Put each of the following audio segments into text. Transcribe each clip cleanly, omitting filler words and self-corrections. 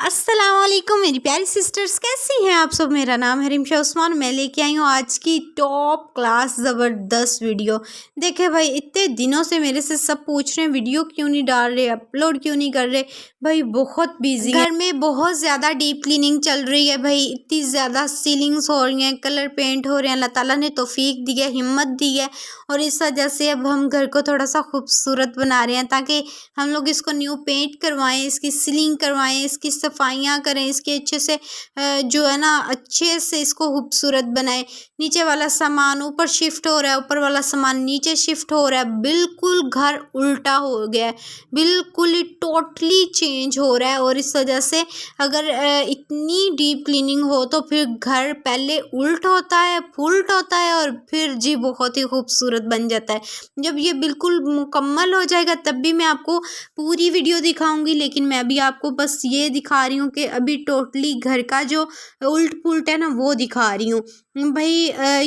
अस्सलाम वालेकुम मेरी प्यारी सिस्टर्स, कैसी हैं आप सब। मेरा नाम है रिमशा उस्मान। मैं लेके आई हूँ आज की टॉप क्लास ज़बरदस्त वीडियो। देखे भाई, इतने दिनों से मेरे से सब पूछ रहे हैं वीडियो क्यों नहीं डाल रहे, अपलोड क्यों नहीं कर रहे। भाई बहुत बिजी घर में बहुत ज़्यादा डीप क्लीनिंग चल रही है। भाई इतनी ज़्यादा सीलिंग्स हो रही हैं, कलर पेंट हो रहे हैं। अल्लाह ताला ने तौफीक दी है, हिम्मत दी है, और इस वजह से अब हम घर को थोड़ा सा खूबसूरत बना रहे हैं ताकि हम लोग इसको न्यू पेंट करवाएं, इसकी सीलिंग करवाएं, इसकी सफाइयाँ करें, इसके अच्छे से जो है ना अच्छे से इसको खूबसूरत बनाएं। नीचे वाला सामान ऊपर शिफ्ट हो रहा है, ऊपर वाला सामान नीचे शिफ्ट हो रहा है। बिल्कुल घर उल्टा हो गया है, बिल्कुल ही टोटली चेंज हो रहा है। और इस वजह से अगर इतनी डीप क्लीनिंग हो तो फिर घर पहले उल्ट होता है, फुल्ट होता है, और फिर जी बहुत ही खूबसूरत बन जाता है। जब ये बिल्कुल मुकम्मल हो जाएगा तब भी मैं आपको पूरी वीडियो दिखाऊंगी, लेकिन मैं अभी आपको बस ये दिखा रही हूँ कि अभी टोटली घर का जो उल्ट पुल्ट है ना वो दिखा रही हूँ। भाई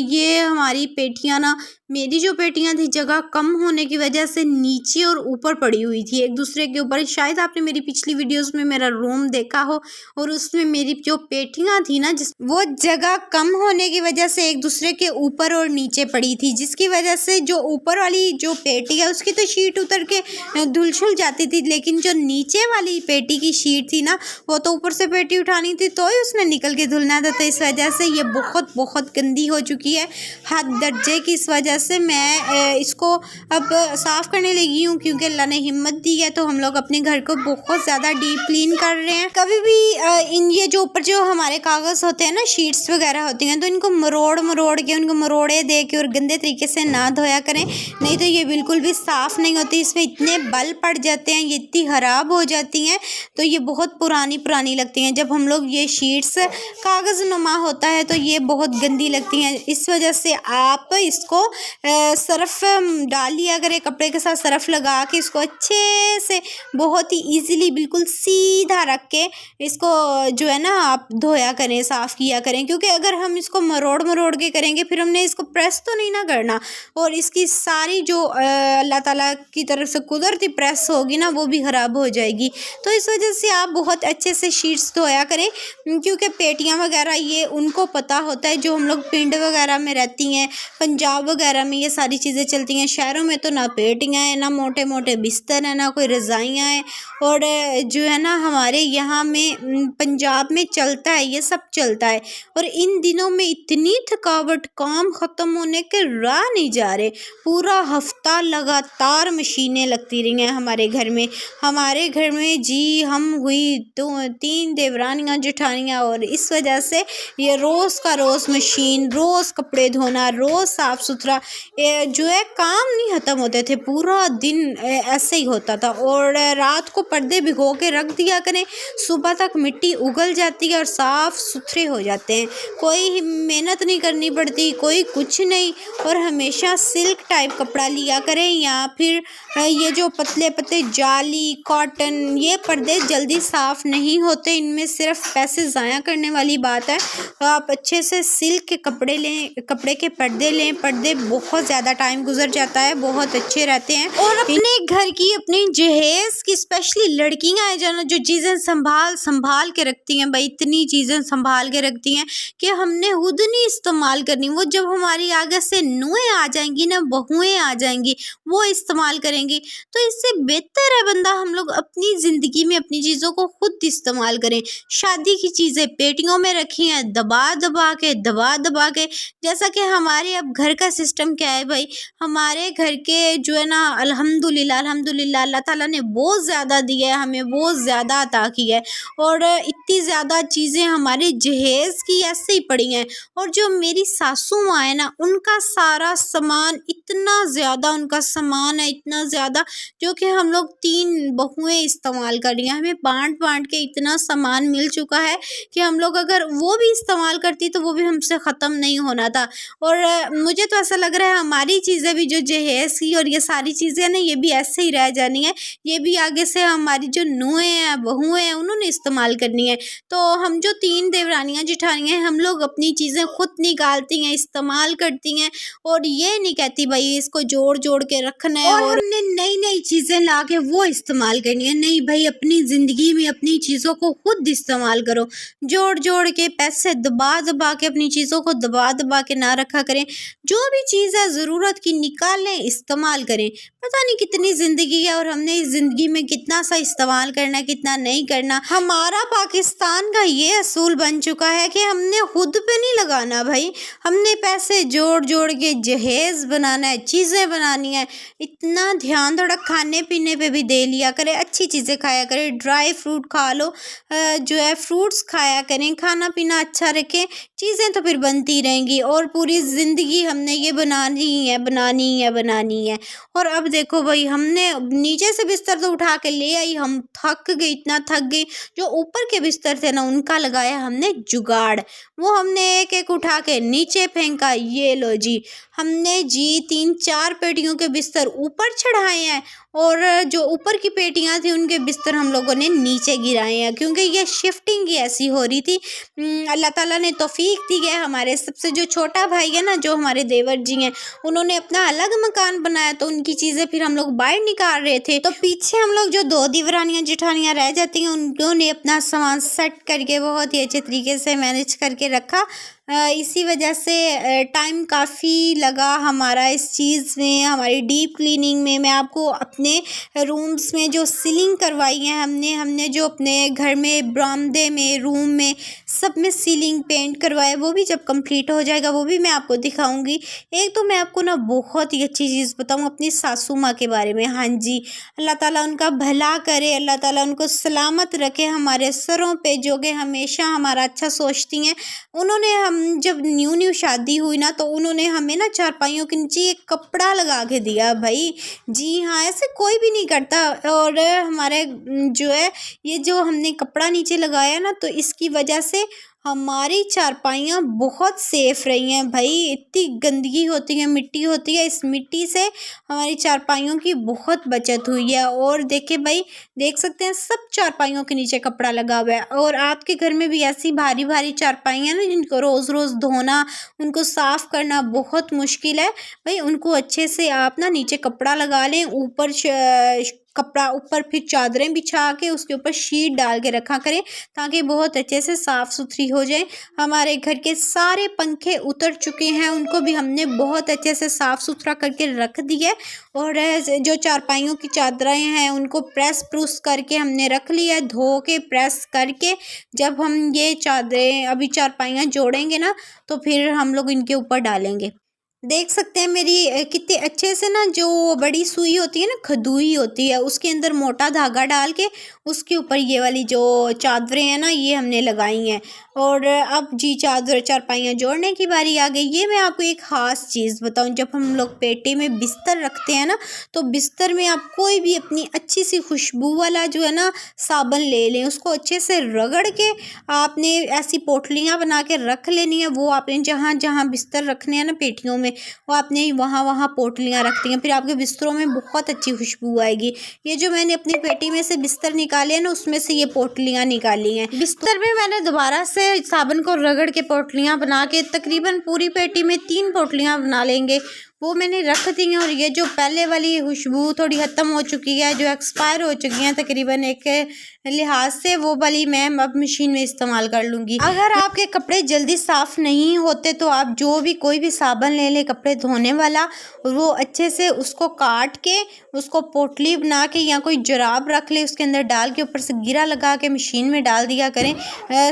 ये हमारी पेटियाँ ना, मेरी जो पेटियाँ थी जगह कम होने की वजह से नीचे और ऊपर पड़ी हुई थी एक दूसरे के ऊपर। शायद आपने मेरी पिछली वीडियोस में मेरा रूम देखा हो, और उसमें मेरी जो पेटियाँ थी ना वो जगह कम होने की वजह से एक दूसरे के ऊपर और नीचे पड़ी थी, जिसकी वजह से जो ऊपर वाली जो पेटी है उसकी तो शीट उतर के धुल जाती थी, लेकिन जो नीचे वाली पेटी की शीट थी ना वो तो ऊपर से पेटी उठानी थी तो ही उसने निकल के धुलना था। तो इस वजह से ये बहुत गंदी हो चुकी है हद दर्जे की। इस वजह से मैं इसको अब साफ़ करने लगी हूँ, क्योंकि अल्लाह ने हिम्मत दी है तो हम लोग अपने घर को बहुत ज़्यादा डीप क्लीन कर रहे हैं। कभी भी इन ये जो ऊपर जो हमारे कागज़ होते हैं ना, शीट्स वगैरह होती हैं, तो इनको मरोड़ के उनको मरोड़े दे के और गंदे तरीके से ना धोया करें, नहीं तो ये बिल्कुल भी साफ़ नहीं होती। इसमें इतने बल पड़ जाते हैं, ये इतनी ख़राब हो जाती हैं, तो ये बहुत पुरानी लगती हैं। जब हम लोग ये शीट्स कागज़ नुमा होता है तो ये बहुत गंदी लगती हैं। इस वजह से आप इसको सर्फ़ डाल लिया करें, कपड़े के साथ सर्फ़ लगा के इसको अच्छे से बहुत ही ईज़िली बिल्कुल सीधा रख के इसको जो है ना आप धोया करें, साफ़ किया करें। क्योंकि अगर हम इसको मरोड़ के करेंगे फिर हमने इसको प्रेस तो नहीं ना करना, और इसकी सारी जो अल्लाह ताला की तरफ से कुदरती प्रेस होगी ना वो भी ख़राब हो जाएगी। तो इस वजह से आप बहुत अच्छे से शीट्स धोया करें, क्योंकि पेटियाँ वगैरह ये उनको पता होता है जो हम लोग पिंड वगैरह में रहती हैं, पंजाब वगैरह में ये सारी चीज़ें चलती हैं। शहरों में तो ना पेटियाँ हैं, ना मोटे मोटे बिस्तर हैं, ना कोई रज़ाइयाँ हैं, और जो है ना हमारे यहाँ में पंजाब में चलता है, ये सब चलता है। और इन दिनों में इतनी थकावट, काम ख़त्म होने के राह नहीं जा रहे। पूरा हफ्ता लगातार मशीनें लगती रही हैं हमारे घर में जी। हम हुई 2-3 देवरानियाँ जेठानियाँ, और इस वजह से ये रोज़ का रोज़ मशीन, रोज़ कपड़े धोना, रोज़ साफ़ सुथरा जो है काम नहीं ख़त्म होते थे। पूरा दिन ऐसे ही होता था। और रात को पर्दे भिगो के रख दिया करें, सुबह तक मिट्टी उगल जाती है और साफ़ सुथरे हो जाते हैं। कोई मेहनत नहीं करनी पड़ती, कोई कुछ नहीं। और हमेशा सिल्क टाइप कपड़ा लिया करें, या फिर ये जो पतले पतले जाली कॉटन, ये पर्दे जल्दी साफ़ नहीं होते, इनमें सिर्फ पैसे ज़ाया करने वाली बात है। तो आप अच्छे से सिल्क के कपड़े लें, कपड़े के पर्दे लें। पर्दे बहुत ज़्यादा टाइम गुजर जाता है, बहुत अच्छे रहते हैं। और अपने घर की, अपनी जहेज़ की, स्पेशली लड़कियाँ हैं जो चीज़ें संभाल के रखती हैं। भाई इतनी चीज़ें संभाल के रखती हैं कि हमने खुद नहीं इस्तेमाल करनी, वो जब हमारी आगे से नुएँ आ जाएंगी ना, बहुएँ आ जाएंगी, वो इस्तेमाल करेंगी। तो इससे बेहतर है बंदा हम लोग अपनी ज़िंदगी में अपनी चीज़ों को खुद इस्तेमाल करें। शादी की चीज़ें पेटियों में रखी हैं, दबा दबा के। जैसा कि हमारे अब घर का सिस्टम क्या है भाई, हमारे घर के जो है ना अल्हम्दुलिल्लाह अल्लाह ताला ने बहुत ज़्यादा दिया है हमें, बहुत ज़्यादा अता किया है। और इतनी ज़्यादा चीज़ें हमारे जहेज़ की ऐसे ही पड़ी हैं। और जो मेरी सासू माँ है ना, उनका सारा सामान, इतना ज़्यादा उनका सामान है, इतना ज़्यादा, जो कि हम लोग 3 बहुएँ इस्तेमाल कर रही हैं। हमें बाँट के इतना सामान मिल चुका है कि हम लोग अगर वो भी इस्तेमाल करती तो वो भी हमसे ख़त्म नहीं होना था। और मुझे तो ऐसा लग रहा है हमारी चीज़ें भी जो जहेज़ की और ये सारी चीज़ें ना, ये भी ऐसे ही रह जानी है। ये भी आगे से हमारी जो नुएँ हैं, बहुएँ हैं, उन्होंने इस्तेमाल करनी है। तो हम जो 3 देवरानियाँ जेठानियाँ हैं, हम लोग अपनी चीज़ें खुद निकालती हैं, इस्तेमाल करती हैं, और ये नहीं कहती भाई इसको जोड़ के रखना है और हमने नई चीज़ें ला के वो इस्तेमाल करनी है। नहीं भाई, अपनी ज़िंदगी में अपनी चीज़ों को खुद इस्तेमाल करो। जोड़ जोड़ के पैसे दबा दबा के अपनी चीज़ों को दबा दबा के ना रखा करें। जो भी चीज़ है ज़रूरत की निकालें, इस्तेमाल करें। पता नहीं कितनी ज़िंदगी है और हमने इस ज़िंदगी में कितना सा इस्तेमाल करना है, कितना नहीं करना। हमारा पाकिस्तान का ये असूल बन चुका है कि हमने खुद पे नहीं लगाना भाई, हमने पैसे जोड़ जोड़ के जहेज़ बनाना है, चीज़ें बनानी है। इतना ध्यान थोड़ा खाने पीने पे भी दे लिया करें, अच्छी चीज़ें खाया करें, ड्राई फ्रूट खा लो, जो है फ्रूट्स खाया करें, खाना पीना अच्छा रखें। चीज़ें तो फिर बनती रहेंगी और पूरी ज़िंदगी हमने ये बनानी है, बनानी है, बनानी है। और अब देखो भाई, हमने नीचे से बिस्तर तो उठा के ले आई, हम थक गए, इतना थक गई। जो ऊपर के बिस्तर थे ना, उनका लगाया हमने जुगाड़। वो हमने एक एक उठा के नीचे फेंका, ये लो जी, हमने जी 3-4 पेटियों के बिस्तर ऊपर चढ़ाए हैं और जो ऊपर की पेटियां थी उनके बिस्तर हम लोगों ने नीचे गिराए हैं, क्योंकि ये शिफ्टिंग ही ऐसी हो रही थी। अल्लाह ताला ने तौफीक दी है। हमारे सबसे जो छोटा भाई है ना, जो हमारे देवर जी हैं, उन्होंने अपना अलग मकान बनाया, तो उनकी चीज़ें फिर हम लोग बाहर निकाल रहे थे, तो पीछे हम लोग जो 2 दीवरानियाँ जेठानियाँ रह जाती हैं, उन्होंने अपना सामान सेट करके बहुत ही अच्छे तरीके से मैनेज करके रखा। इसी वजह से टाइम काफ़ी लगा हमारा इस चीज़ में, हमारी डीप क्लीनिंग में। मैं आपको अपने रूम्स में जो सीलिंग करवाई है हमने जो अपने घर में, बरामदे में, रूम में, सब में सीलिंग पेंट करवाया, वो भी जब कंप्लीट हो जाएगा वो भी मैं आपको दिखाऊंगी। एक तो मैं आपको ना बहुत ही अच्छी चीज़ बताऊँ अपनी सासू माँ के बारे में। हाँ जी, अल्लाह ताला उनका भला करे, अल्लाह ताला उनको सलामत रखे हमारे सरों पे, जो कि हमेशा हमारा अच्छा सोचती हैं। उन्होंने हम जब न्यू शादी हुई ना, तो उन्होंने हमें ना चारपाइयों के नीचे एक कपड़ा लगा के दिया भाई। जी हाँ, ऐसे कोई भी नहीं करता। और हमारे जो है, ये जो हमने कपड़ा नीचे लगाया ना, तो इसकी वजह से हमारी चारपाइयाँ बहुत सेफ रही हैं भाई। इतनी गंदगी होती है, मिट्टी होती है, इस मिट्टी से हमारी चारपाइयों की बहुत बचत हुई है। और देखिए भाई, देख सकते हैं सब चारपाइयों के नीचे कपड़ा लगा हुआ है। और आपके घर में भी ऐसी भारी भारी चारपाइयाँ ना, जिनको रोज़ रोज़ धोना, उनको साफ़ करना बहुत मुश्किल है भाई, उनको अच्छे से आप ना नीचे कपड़ा लगा लें, ऊपर कपड़ा, ऊपर फिर चादरें बिछा के उसके ऊपर शीट डाल के रखा करें, ताकि बहुत अच्छे से साफ़ सुथरी हो जाए। हमारे घर के सारे पंखे उतर चुके हैं, उनको भी हमने बहुत अच्छे से साफ़ सुथरा करके रख दिया है। और जो चारपाइयों की चादरें हैं उनको प्रेस प्रूस करके हमने रख लिया है, धो के प्रेस करके। जब हम ये चादरें, अभी चारपाइयाँ जोड़ेंगे ना, तो फिर हम लोग इनके ऊपर डालेंगे। देख सकते हैं मेरी कितने अच्छे से ना, जो बड़ी सुई होती है ना, खदुई होती है, उसके अंदर मोटा धागा डाल के उसके ऊपर ये वाली जो चादरें हैं ना, ये हमने लगाई हैं। और अब जी चारपाइयाँ जोड़ने की बारी आ गई। ये मैं आपको एक ख़ास चीज़ बताऊं, जब हम लोग पेटी में बिस्तर रखते हैं ना, तो बिस्तर में आप कोई भी अपनी अच्छी सी खुशबू वाला जो है ना साबन ले लें, उसको अच्छे से रगड़ के आपने ऐसी पोटलियाँ बना के रख लेनी है। वो आपने जहाँ जहाँ बिस्तर रखने हैं ना पेटियों में, वो आपने वहाँ वहाँ पोटलियाँ रखती हैं, फिर आपके बिस्तरों में बहुत अच्छी खुशबू आएगी। ये जो मैंने अपनी पेटी में से बिस्तर निकाले हैं ना, उसमें से ये पोटलियाँ निकाली हैं। बिस्तर में मैंने दोबारा से साबुन को रगड़ के पोटलियाँ बना के, तकरीबन पूरी पेटी में 3 पोटलियाँ बना लेंगे, वो मैंने रख दी हैं। और ये जो पहले वाली खुशबू थोड़ी ख़त्म हो चुकी है, जो एक्सपायर हो चुकी हैं तकरीबन एक लिहाज से, वो वाली मैं अब मशीन में इस्तेमाल कर लूँगी। अगर आपके कपड़े जल्दी साफ़ नहीं होते, तो आप जो भी कोई भी साबन ले लें कपड़े धोने वाला, वो अच्छे से उसको काट के, उसको पोटली बना के, या कोई जुराब रख ले उसके अंदर डाल के, ऊपर से गिरा लगा के मशीन में डाल दिया करें।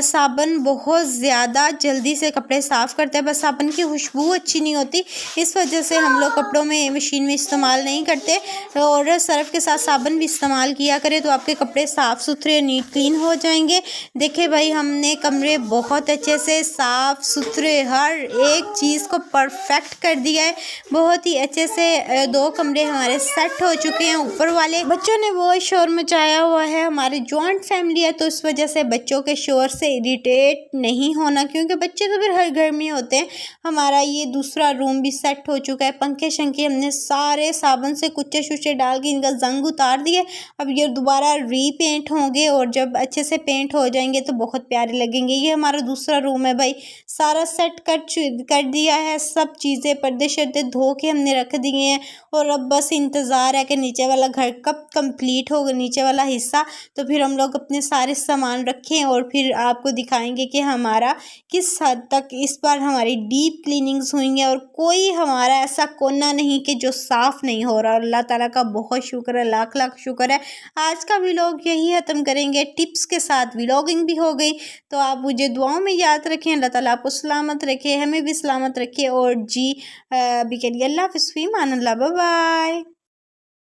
साबन बहुत ज़्यादा जल्दी से कपड़े साफ़ करता है, बस साबन की खुशबू अच्छी नहीं होती, इस वजह से हम लोग कपड़ों में मशीन में इस्तेमाल नहीं करते। और सर्फ़ के साथ साबन भी इस्तेमाल किया करें, तो आपके कपड़े साफ़ सुथरे, नीट क्लीन हो जाएंगे। देखिए भाई, हमने कमरे बहुत अच्छे से साफ़ सुथरे, हर एक चीज़ को परफेक्ट कर दिया है। बहुत ही अच्छे से 2 कमरे हमारे सेट हो चुके हैं। ऊपर वाले बच्चों ने बहुत शोर मचाया हुआ है, हमारी जॉइंट फैमिली है, तो इस वजह से बच्चों के शोर से इरिटेट नहीं होना, क्योंकि बच्चे तो फिर हर घर में होते हैं। हमारा ये दूसरा रूम भी सेट हो चुका है, पंखे शंखे हमने सारे साबुन से कुच्चे शुच्चे डाल के इनका जंग उतार दिए। अब ये दोबारा रीपेंट होंगे। होंगे और जब अच्छे से पेंट हो जाएंगे तो बहुत प्यारे लगेंगे। ये हमारा दूसरा रूम है भाई, सारा सेट कर दिया है, सब चीज़ें पर्दे शर्दे धो के हमने रख दिए हैं और अब बस इंतज़ार है कि नीचे वाला घर कब कंप्लीट होगा, नीचे वाला हिस्सा, तो फिर हम लोग अपने सारे सामान रखें और फिर आपको दिखाएंगे कि हमारा किस हद तक इस बार हमारी डीप क्लीनिंग्स हुई हैं और कोई हमारा ऐसा कोना नहीं कि जो साफ़ नहीं हो रहा। अल्लाह ताला का बहुत शुक्र है, लाख लाख शुक्र है। आज का व्लॉग यही ख़त्म करेंगे, टिप्स के साथ व्लॉगिंग भी हो गई। तो आप मुझे दुआओं में याद रखें, अल्लाह ताला आपको सलामत रखे, हमें भी सलामत रखे। और जी अभी के लिए अल्लाह हाफ़िज़, फ़ी अमान अल्लाह, बाय बाय।